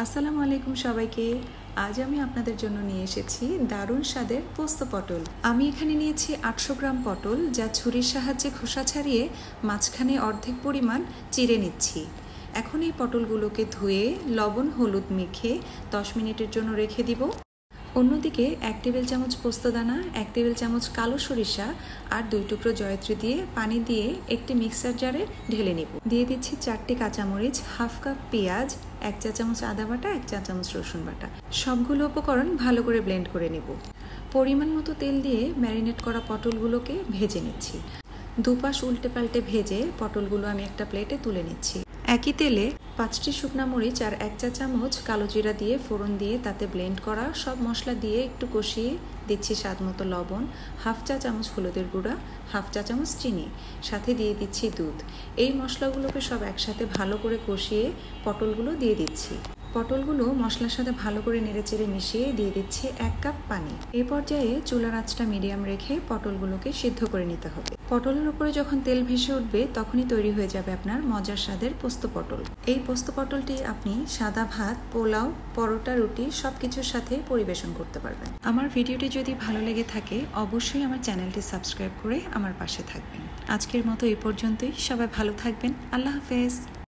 আসসালামু আলাইকুম সবাইকে। আজ আমি আপনাদের জন্য নিয়ে এসেছি দারুণ স্বাদের পোস্ত পটল। আমি এখানে নিয়েছি 800 গ্রাম পটল, যা ছুরির সাহায্যে খোসা ছাড়িয়ে মাঝখানে অর্ধেক পরিমাণ চিড়ে নিচ্ছি। এখন এই পটলগুলোকে ধুয়ে লবণ হলুদ মেখে 10 মিনিটের জন্য রেখে দিব। অন্যদিকে 1 টেবিল চামচ পোস্তদানা, 1 টেবিল চামচ কালো সরিষা আর 2 টুকরো জয়ত্রী দিয়ে পানি দিয়ে একটি মিক্সার জারে ঢেলে নেব। দিয়ে দিচ্ছি 4টি কাঁচামরিচ, হাফ কাপ পেঁয়াজ, 1 চা চামচ আদা বাটা, 1 চা চামচ রসুন বাটা। সবগুলো উপকরণ ভালো করে ব্লেন্ড করে নেব। পরিমাণ মতো তেল দিয়ে ম্যারিনেট করা পটলগুলোকে ভেজে নিচ্ছি। দুপাশ উল্টে পাল্টে ভেজে পটলগুলো আমি একটা প্লেটে তুলে নিচ্ছি। একই তেলে 5টি শুকনা মরিচ আর 1 চা চামচ কালো জিরা দিয়ে ফোড়ন দিয়ে তাতে ব্লেন্ড করা সব মশলা দিয়ে একটু কষিয়ে দিচ্ছি স্বাদ মতো লবণ, হাফ চা চামচ হলুদের গুঁড়া, হাফ চা চামচ চিনি, সাথে দিয়ে দিচ্ছি দুধ। এই মশলাগুলোকে সব একসাথে ভালো করে কষিয়ে পটলগুলো দিয়ে দিচ্ছি। পটলগুলো মশলার সাথে ভালো করে নেড়েচেড়ে মিশিয়ে দিয়ে দিচ্ছি 1 কাপ পানি। এই পর্যায়ে চুলার আঁচটা মিডিয়াম রেখে পটলগুলোকে সিদ্ধ করে নিতে হবে। পটলের উপরে যখন তেল ভেসে উঠবে তখনই তৈরি হয়ে যাবে আপনার মজার স্বাদের পোস্ত পটল। এই পোস্ত পটলটি আপনি সাদা ভাত, পোলাও, পরোটা, রুটি সবকিছুর সাথে পরিবেশন করতে পারবেন। আমার ভিডিওটি যদি ভালো লেগে থাকে অবশ্যই আমার চ্যানেলটি সাবস্ক্রাইব করে আমার পাশে থাকবেন। আজকের মতো এই পর্যন্তই। সবাই ভালো থাকবেন। আল্লাহ হাফেজ।